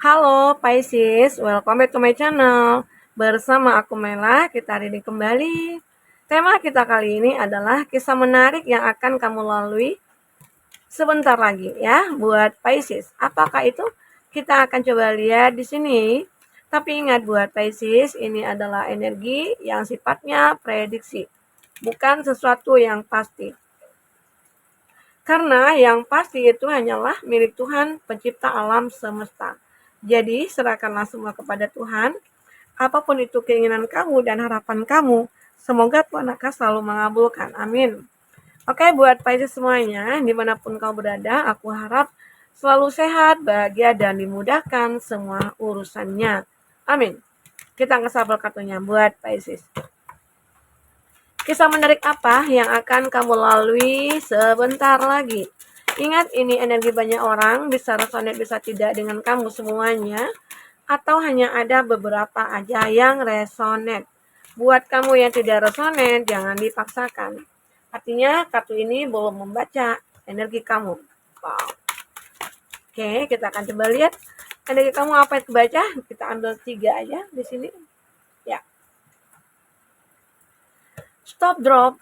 Halo Pisces, welcome back to my channel. Bersama aku Mela, kita hari ini kembali. Tema kita kali ini adalah kisah menarik yang akan kamu lalui sebentar lagi ya buat Pisces. Apakah itu? Kita akan coba lihat di sini. Tapi ingat buat Pisces, ini adalah energi yang sifatnya prediksi, bukan sesuatu yang pasti. Karena yang pasti itu hanyalah milik Tuhan, pencipta alam semesta. Jadi, serahkanlah semua kepada Tuhan. Apapun itu keinginan kamu dan harapan kamu, semoga Tuhan akan selalu mengabulkan. Amin. Oke, buat Pisces semuanya, dimanapun kau berada, aku harap selalu sehat, bahagia, dan dimudahkan semua urusannya. Amin. Kita angkat sabar kartunya buat Pisces. Kisah menarik apa yang akan kamu lalui sebentar lagi? Ingat, ini energi banyak orang, bisa resonate, bisa tidak dengan kamu semuanya, atau hanya ada beberapa aja yang resonate. Buat kamu yang tidak resonate, jangan dipaksakan. Artinya, kartu ini belum membaca energi kamu. Wow. Oke, kita akan coba lihat energi kamu apa yang kebaca. Kita ambil 3 aja di sini. Ya. Stop, drop,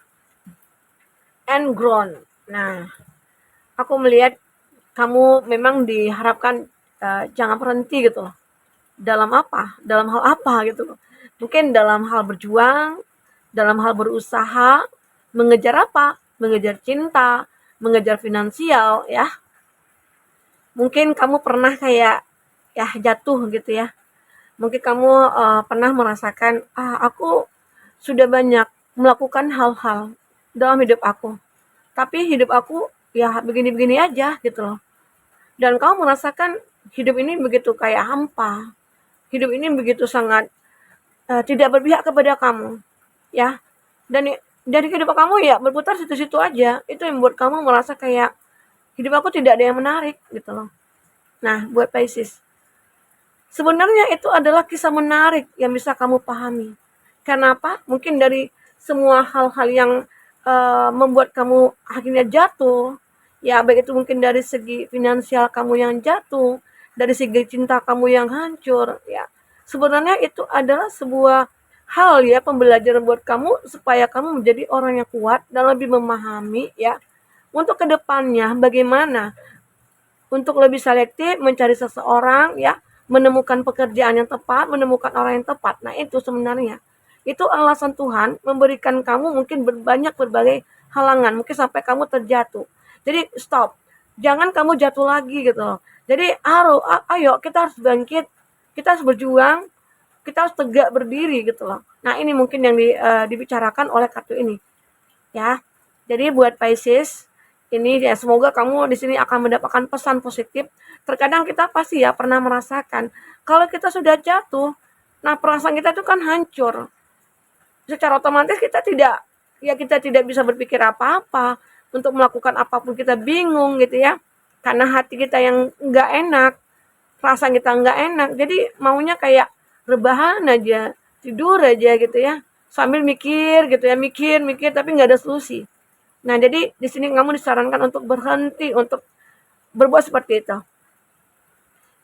and ground. Nah, aku melihat kamu memang diharapkan jangan berhenti gitu loh. Dalam apa? Dalam hal apa gitu loh. Mungkin dalam hal berjuang, dalam hal berusaha, mengejar apa? Mengejar cinta, mengejar finansial ya. Mungkin kamu pernah kayak ya jatuh gitu ya. Mungkin kamu pernah merasakan, aku sudah banyak melakukan hal-hal dalam hidup aku. Tapi hidup aku ya begini-begini aja gitu loh. Dan kamu merasakan hidup ini begitu kayak hampa. Hidup ini begitu sangat tidak berpihak kepada kamu, ya. Dan dari hidup kamu ya berputar situ-situ aja. Itu yang membuat kamu merasa kayak hidup aku tidak ada yang menarik gitu loh. Nah, buat Pisces, sebenarnya itu adalah kisah menarik yang bisa kamu pahami. Kenapa? Mungkin dari semua hal-hal yang membuat kamu akhirnya jatuh, ya baik itu mungkin dari segi finansial kamu yang jatuh, dari segi cinta kamu yang hancur, ya. Sebenarnya itu adalah sebuah hal ya, pembelajaran buat kamu supaya kamu menjadi orang yang kuat dan lebih memahami ya untuk kedepannya bagaimana untuk lebih selektif mencari seseorang ya, menemukan pekerjaan yang tepat, menemukan orang yang tepat. Nah, itu sebenarnya. Itu alasan Tuhan memberikan kamu mungkin berbagai halangan, mungkin sampai kamu terjatuh. Jadi stop. Jangan kamu jatuh lagi gitu loh. Jadi ayo kita harus bangkit, kita harus berjuang, kita harus tegak berdiri gitu loh. Nah, ini mungkin yang dibicarakan oleh kartu ini. Ya. Jadi buat Pisces, ini ya semoga kamu di sini akan mendapatkan pesan positif. Terkadang kita pasti ya pernah merasakan kalau kita sudah jatuh, nah perasaan kita itu kan hancur. Secara otomatis kita tidak bisa berpikir apa-apa, untuk melakukan apapun kita bingung gitu ya. Karena hati kita yang enggak enak, perasaan kita enggak enak. Jadi maunya kayak rebahan aja, tidur aja gitu ya. Sambil mikir gitu ya, mikir tapi enggak ada solusi. Nah, jadi di sini kamu disarankan untuk berhenti untuk berbuat seperti itu.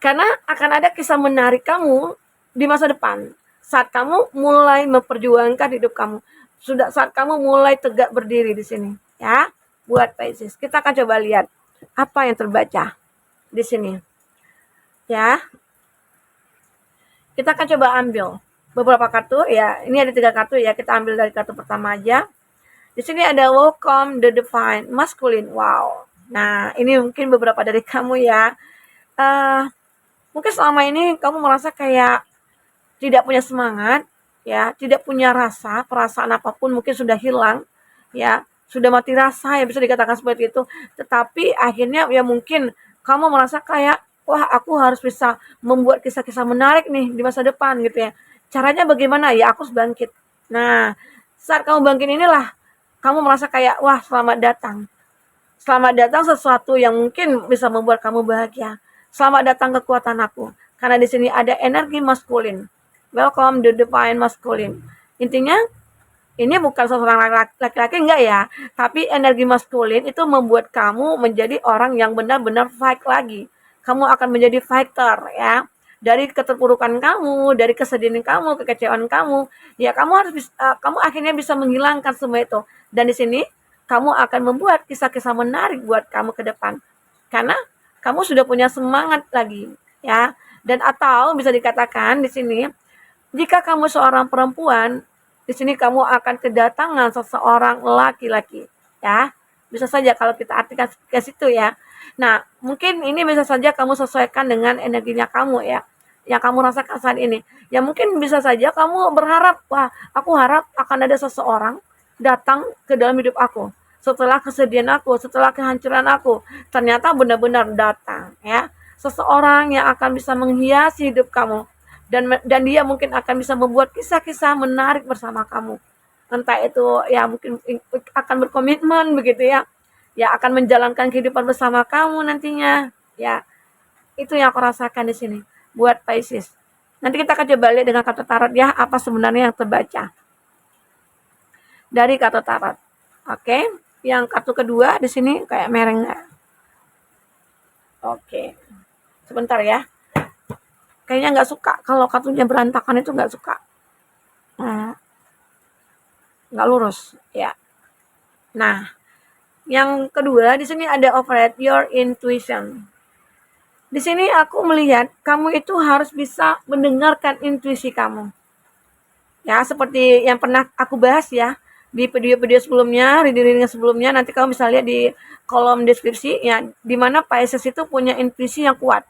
Karena akan ada kisah menarik kamu di masa depan. Saat kamu mulai memperjuangkan hidup kamu. Sudah saat kamu mulai tegak berdiri di sini. Ya, buat Pisces. Kita akan coba lihat apa yang terbaca di sini. Ya, kita akan coba ambil beberapa kartu. Ya, ini ada 3 kartu ya. Kita ambil dari kartu pertama aja. Di sini ada welcome the divine masculine. Wow. Nah, ini mungkin beberapa dari kamu ya. Mungkin selama ini kamu merasa kayak tidak punya semangat, ya, tidak punya rasa, perasaan apapun mungkin sudah hilang, ya, sudah mati rasa ya bisa dikatakan seperti itu. Tetapi akhirnya ya mungkin kamu merasa kayak, wah aku harus bisa membuat kisah-kisah menarik nih di masa depan gitu ya. Caranya bagaimana? Ya aku harus bangkit. Nah, saat kamu bangkit inilah kamu merasa kayak, wah selamat datang. Selamat datang sesuatu yang mungkin bisa membuat kamu bahagia. Selamat datang kekuatan aku. Karena di sini ada energi maskulin. Welcome the divine maskulin. Intinya, ini bukan seorang laki-laki enggak ya. Tapi energi maskulin itu membuat kamu menjadi orang yang benar-benar fight lagi. Kamu akan menjadi fighter ya. dari keterpurukan kamu, dari kesedihan kamu, kekecewaan kamu, ya kamu harus kamu akhirnya bisa menghilangkan semua itu. Dan di sini kamu akan membuat kisah-kisah menarik buat kamu ke depan. Karena kamu sudah punya semangat lagi, ya. Dan atau bisa dikatakan di sini, jika kamu seorang perempuan, di sini kamu akan kedatangan seseorang laki-laki, ya. Bisa saja kalau kita artikan ke situ ya. Nah, mungkin ini bisa saja kamu sesuaikan dengan energinya kamu ya, yang kamu rasakan saat ini. Ya mungkin bisa saja kamu berharap, wah aku harap akan ada seseorang datang ke dalam hidup aku. Setelah kesedihan aku, setelah kehancuran aku, ternyata benar-benar datang ya. Seseorang yang akan bisa menghiasi hidup kamu. Dan dia mungkin akan bisa membuat kisah-kisah menarik bersama kamu. Entah itu ya mungkin akan berkomitmen begitu ya. Ya akan menjalankan kehidupan bersama kamu nantinya. Ya, itu yang aku rasakan di sini buat Pisces. Nanti kita akan coba lihat dengan kata tarot ya, apa sebenarnya yang terbaca dari kata tarot. Oke, yang kartu kedua di sini kayak mereng nggak? Oke, sebentar ya. Kayaknya nggak suka kalau kartunya berantakan, itu nggak suka. Nah, nggak lurus ya. Nah, yang kedua di sini ada override your intuition. Di sini aku melihat kamu itu harus bisa mendengarkan intuisi kamu. Ya, seperti yang pernah aku bahas ya di video-video sebelumnya, reading sebelumnya, nanti kamu bisa lihat di kolom deskripsi ya, di mana Pisces itu punya intuisi yang kuat.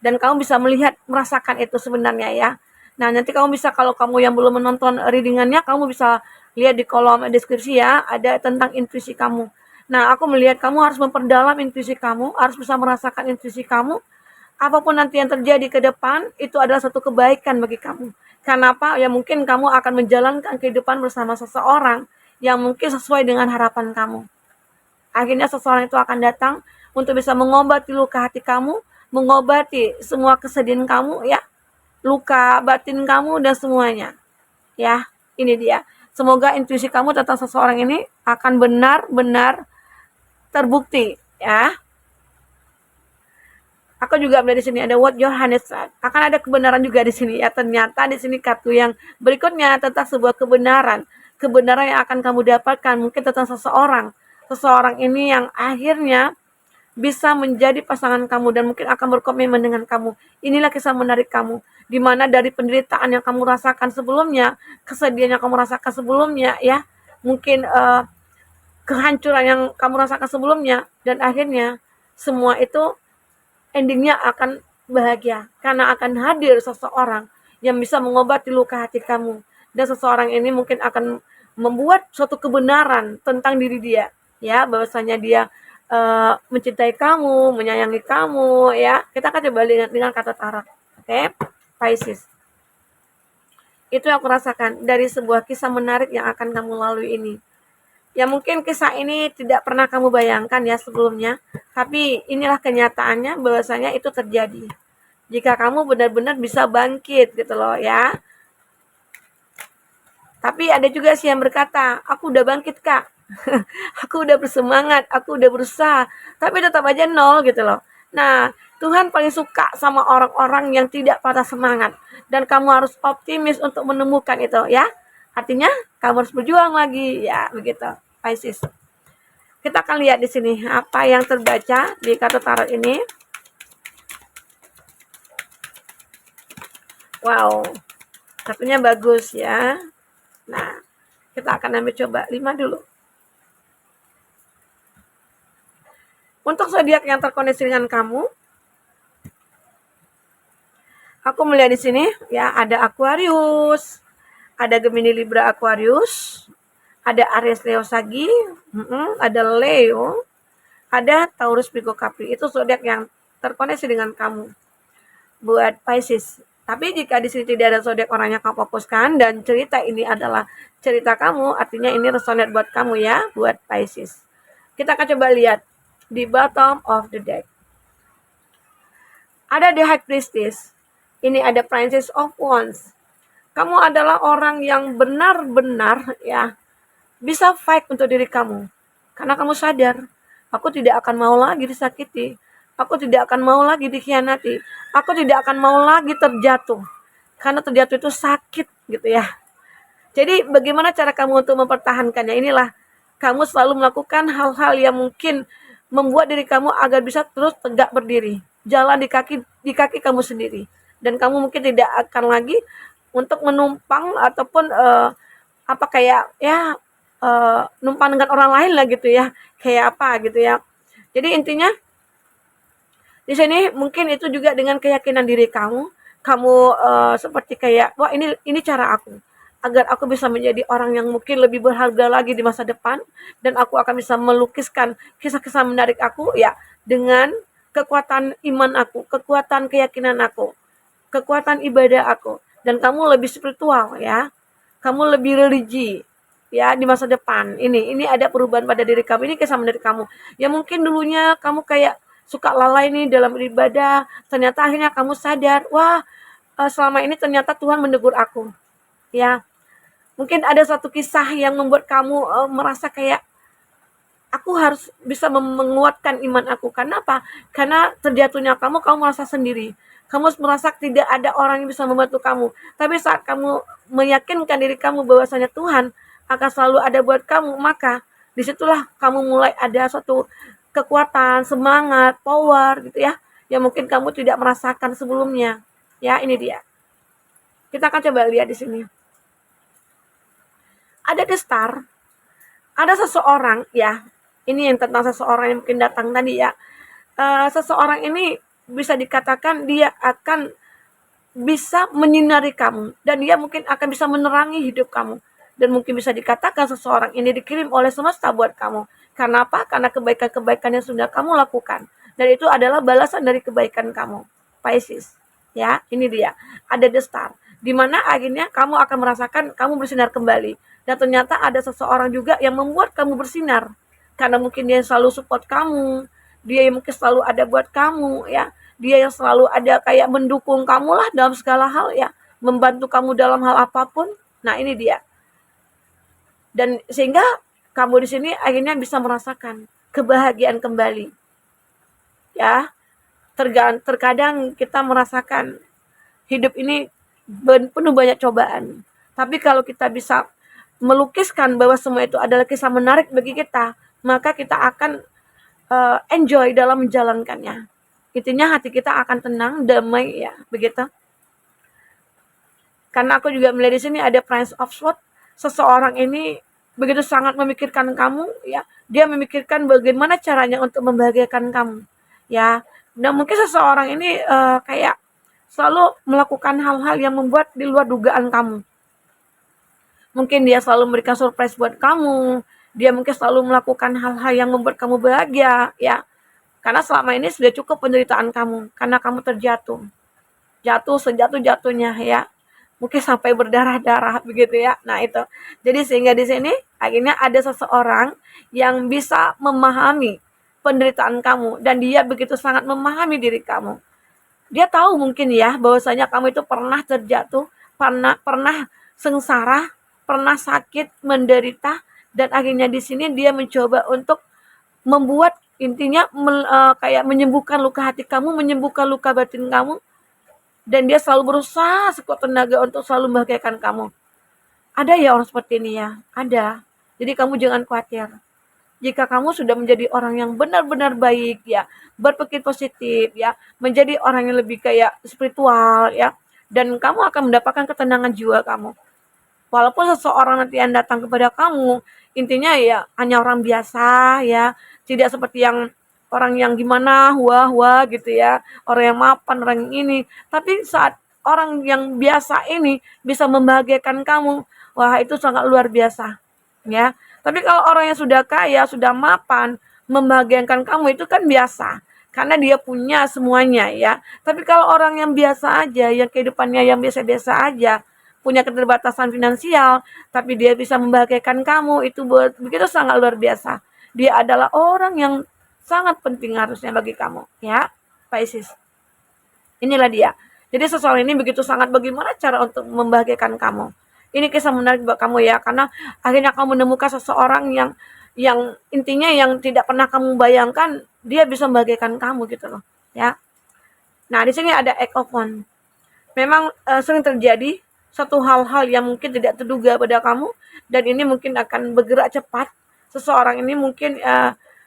Dan kamu bisa melihat, merasakan itu sebenarnya ya. Nah, nanti kamu bisa, kalau kamu yang belum menonton readingannya, kamu bisa lihat di kolom deskripsi ya, ada tentang intuisi kamu. Nah, aku melihat kamu harus memperdalam intuisi kamu, harus bisa merasakan intuisi kamu. Apapun nanti yang terjadi ke depan, itu adalah satu kebaikan bagi kamu. Kenapa? Ya mungkin kamu akan menjalankan kehidupan bersama seseorang yang mungkin sesuai dengan harapan kamu. Akhirnya seseorang itu akan datang untuk bisa mengobati luka hati kamu, mengobati semua kesedihan kamu ya, luka batin kamu dan semuanya. Ya, ini dia. Semoga intuisi kamu tentang seseorang ini akan benar-benar terbukti ya. Aku juga melihat di sini ada what your hand said. Akan ada kebenaran juga di sini ya. Ternyata di sini kartu yang berikutnya tentang sebuah kebenaran. Kebenaran yang akan kamu dapatkan mungkin tentang seseorang. Seseorang ini yang akhirnya bisa menjadi pasangan kamu dan mungkin akan berkomitmen dengan kamu. Inilah kisah menarik kamu. Di mana dari penderitaan yang kamu rasakan sebelumnya, kesedihan yang kamu rasakan sebelumnya ya, mungkin kehancuran yang kamu rasakan sebelumnya, dan akhirnya semua itu endingnya akan bahagia karena akan hadir seseorang yang bisa mengobati luka hati kamu, dan seseorang ini mungkin akan membuat suatu kebenaran tentang diri dia ya, bahwasanya dia mencintai kamu, menyayangi kamu ya. Kita akan coba dengan kata tarot. Oke, Pisces. Itu yang aku rasakan dari sebuah kisah menarik yang akan kamu lalui ini. Ya mungkin kisah ini tidak pernah kamu bayangkan ya sebelumnya, tapi inilah kenyataannya bahwasanya itu terjadi. Jika kamu benar-benar bisa bangkit gitu loh ya. Tapi ada juga sih yang berkata, aku udah bangkit kak, aku udah bersemangat, aku udah berusaha, tapi tetap aja nol gitu loh. Nah, Tuhan paling suka sama orang-orang yang tidak patah semangat. Dan kamu harus optimis untuk menemukan itu ya. Artinya kamu harus berjuang lagi ya, begitu. Pisces. Kita akan lihat di sini apa yang terbaca di kartu tarot ini. Wow, kartunya bagus ya. Nah, kita akan ambil coba 5 dulu. Untuk zodiak yang terkoneksi dengan kamu, aku melihat di sini ya, ada Aquarius, ada Gemini, Libra, Aquarius, ada Aries, Leo, Sagi, ada Leo, ada Taurus, Virgo, Capri. Itu zodiak yang terkoneksi dengan kamu buat Pisces. Tapi jika di sini tidak ada zodiak orang yang kamu fokuskan dan cerita ini adalah cerita kamu, artinya ini resonate buat kamu ya, buat Pisces. Kita akan coba lihat di bottom of the deck. Ada the High Priestess. Ini ada Princess of Wands. Kamu adalah orang yang benar-benar ya bisa fight untuk diri kamu. Karena kamu sadar, aku tidak akan mau lagi disakiti. Aku tidak akan mau lagi dikhianati. Aku tidak akan mau lagi terjatuh. Karena terjatuh itu sakit gitu ya. Jadi bagaimana cara kamu untuk mempertahankannya? Inilah kamu selalu melakukan hal-hal yang mungkin membuat diri kamu agar bisa terus tegak berdiri. Jalan di kaki kamu sendiri. Dan kamu mungkin tidak akan lagi untuk menumpang ataupun kayak ya numpang dengan orang lain lah gitu ya. Kayak apa gitu ya. Jadi intinya di sini mungkin itu juga dengan keyakinan diri kamu. Kamu seperti kayak, wah ini cara aku. Agar aku bisa menjadi orang yang mungkin lebih berharga lagi di masa depan. Dan aku akan bisa melukiskan kisah-kisah menarik aku ya. Dengan kekuatan iman aku, kekuatan keyakinan aku, kekuatan ibadah aku. Dan kamu lebih spiritual ya. Kamu lebih religi ya di masa depan. Ini ada perubahan pada diri kamu. Ini kisah menarik kamu. Ya mungkin dulunya kamu kayak suka lalai nih dalam beribadah, ternyata akhirnya kamu sadar, wah selama ini ternyata Tuhan menegur aku. Ya, mungkin ada satu kisah yang membuat kamu merasa kayak aku harus bisa menguatkan iman aku. Karena apa? Karena terjatuhnya kamu merasa sendiri. Kamu merasa tidak ada orang yang bisa membantu kamu. Tapi saat kamu meyakinkan diri kamu bahwasanya Tuhan akan selalu ada buat kamu, maka disitulah kamu mulai ada suatu kekuatan, semangat, power gitu ya, yang mungkin kamu tidak merasakan sebelumnya. Ya, ini dia. Kita akan coba lihat di sini. Ada the star, ada seseorang ya. Ini yang tentang seseorang yang mungkin datang tadi ya. Seseorang ini bisa dikatakan dia akan bisa menyinari kamu dan dia mungkin akan bisa menerangi hidup kamu. Dan mungkin bisa dikatakan seseorang ini dikirim oleh semesta buat kamu. Karena apa? Karena kebaikan-kebaikan yang sudah kamu lakukan. Dan itu adalah balasan dari kebaikan kamu. Pisces. Ya, ini dia. Ada the star. Dimana akhirnya kamu akan merasakan kamu bersinar kembali. Dan ternyata ada seseorang juga yang membuat kamu bersinar. Karena mungkin dia selalu support kamu. Dia yang mungkin selalu ada buat kamu ya. Dia yang selalu ada kayak mendukung kamu lah dalam segala hal ya. Membantu kamu dalam hal apapun. Nah, ini dia. Dan sehingga kamu di sini akhirnya bisa merasakan kebahagiaan kembali. Ya, terkadang kita merasakan hidup ini penuh banyak cobaan. Tapi kalau kita bisa melukiskan bahwa semua itu adalah kisah menarik bagi kita, maka kita akan enjoy dalam menjalankannya. Intinya hati kita akan tenang, damai ya, begitu. Karena aku juga melihat di sini ada Prince of Swords. Seseorang ini begitu sangat memikirkan kamu ya. Dia memikirkan bagaimana caranya untuk membahagiakan kamu ya. Dan mungkin seseorang ini kayak selalu melakukan hal-hal yang membuat di luar dugaan kamu. Mungkin dia selalu memberikan surprise buat kamu. Dia mungkin selalu melakukan hal-hal yang membuat kamu bahagia ya. Karena selama ini sudah cukup penderitaan kamu karena kamu terjatuh. Jatuh sejatuh-jatuhnya ya. Mungkin sampai berdarah-darah begitu ya. Nah, itu. Jadi sehingga di sini akhirnya ada seseorang yang bisa memahami penderitaan kamu dan dia begitu sangat memahami diri kamu. Dia tahu mungkin ya bahwasanya kamu itu pernah terjatuh, pernah sengsara, pernah sakit, menderita dan akhirnya di sini dia mencoba untuk membuat intinya kayak menyembuhkan luka hati kamu, menyembuhkan luka batin kamu. Dan dia selalu berusaha sekuat tenaga untuk selalu membahagiakan kamu. Ada ya orang seperti ini ya? Ada. Jadi kamu jangan khawatir. Jika kamu sudah menjadi orang yang benar-benar baik ya, berpikir positif ya, menjadi orang yang lebih kayak spiritual ya, dan kamu akan mendapatkan ketenangan jiwa kamu. Walaupun seseorang nanti yang datang kepada kamu, intinya ya hanya orang biasa ya, tidak seperti yang orang yang gimana, wah gitu ya, orang yang mapan, orang yang ini. Tapi saat orang yang biasa ini bisa membahagiakan kamu, wah itu sangat luar biasa, ya. Tapi kalau orang yang sudah kaya, sudah mapan, membahagiakan kamu itu kan biasa, karena dia punya semuanya ya. Tapi kalau orang yang biasa aja, yang kehidupannya yang biasa-biasa aja, punya keterbatasan finansial, tapi dia bisa membahagiakan kamu, itu begitu sangat luar biasa. Dia adalah orang yang sangat penting harusnya bagi kamu ya, Pisces. Inilah dia. Jadi seseorang ini begitu sangat bagaimana cara untuk membahagiakan kamu. Ini kisah menarik buat kamu ya, karena akhirnya kamu menemukan seseorang yang yang intinya yang tidak pernah kamu bayangkan, dia bisa membahagiakan kamu gitu loh, ya. Nah, di sini ada act of one. Memang sering terjadi satu hal-hal yang mungkin tidak terduga pada kamu, dan ini mungkin akan bergerak cepat. Seseorang ini mungkin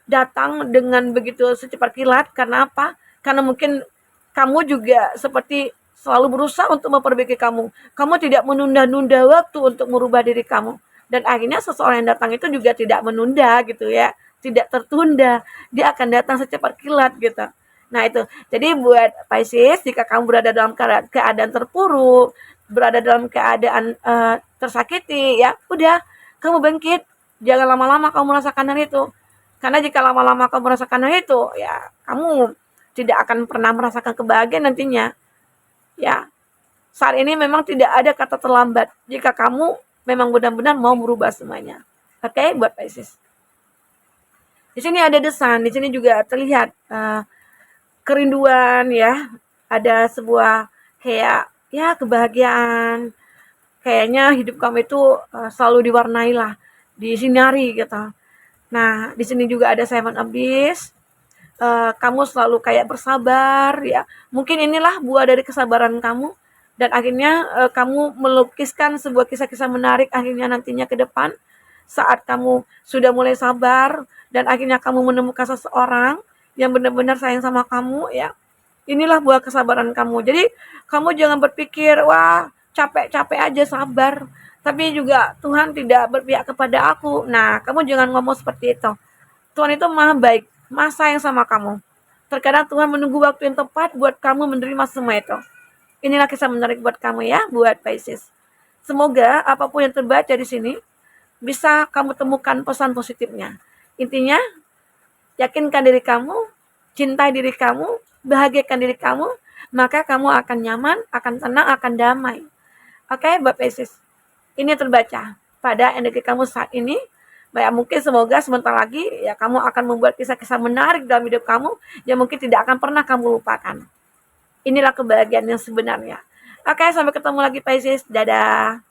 datang dengan begitu secepat kilat. Karena apa? Karena mungkin kamu juga seperti selalu berusaha untuk memperbaiki kamu. Kamu tidak menunda-nunda waktu untuk merubah diri kamu. Dan akhirnya seseorang yang datang itu juga tidak menunda gitu ya. Tidak tertunda. Dia akan datang secepat kilat gitu. Nah itu, jadi buat Pisces, jika kamu berada dalam keadaan terpuruk, berada dalam keadaan tersakiti, ya udah, kamu bangkit. Jangan lama-lama kamu merasakan hal itu. Karena jika lama-lama kamu merasakan hal itu, ya kamu tidak akan pernah merasakan kebahagiaan nantinya. Ya, saat ini memang tidak ada kata terlambat jika kamu memang benar-benar mau merubah semuanya. Oke, buat Pisces. Di sini ada The Sun, di sini juga terlihat kerinduan ya, ada sebuah kayak ya kebahagiaan, kayaknya hidup kamu itu selalu diwarnai lah, disinari gitu. Nah, di sini juga ada Seven of Beasts. Kamu selalu kayak bersabar ya. Mungkin inilah buah dari kesabaran kamu, dan akhirnya kamu melukiskan sebuah kisah-kisah menarik akhirnya nantinya ke depan saat kamu sudah mulai sabar dan akhirnya kamu menemukan seseorang yang benar-benar sayang sama kamu ya. Inilah buah kesabaran kamu. Jadi kamu jangan berpikir wah capek-capek aja sabar, tapi juga Tuhan tidak berpihak kepada aku. Nah, kamu jangan ngomong seperti itu. Tuhan itu maha baik, maha sayang sama kamu. Terkadang Tuhan menunggu waktu yang tepat buat kamu menerima semua itu. Inilah kisah menarik buat kamu ya, buat Pisces. Semoga apapun yang terbaca di sini bisa kamu temukan pesan positifnya. Intinya, yakinkan diri kamu, cintai diri kamu, bahagiakan diri kamu, maka kamu akan nyaman, akan tenang, akan damai. Oke, buat Pisces. Ini terbaca pada energi kamu saat ini. Baik, mungkin semoga sebentar lagi ya kamu akan membuat kisah-kisah menarik dalam hidup kamu yang mungkin tidak akan pernah kamu lupakan. Inilah kebahagiaan yang sebenarnya. Oke, sampai ketemu lagi Pisces. Dadah.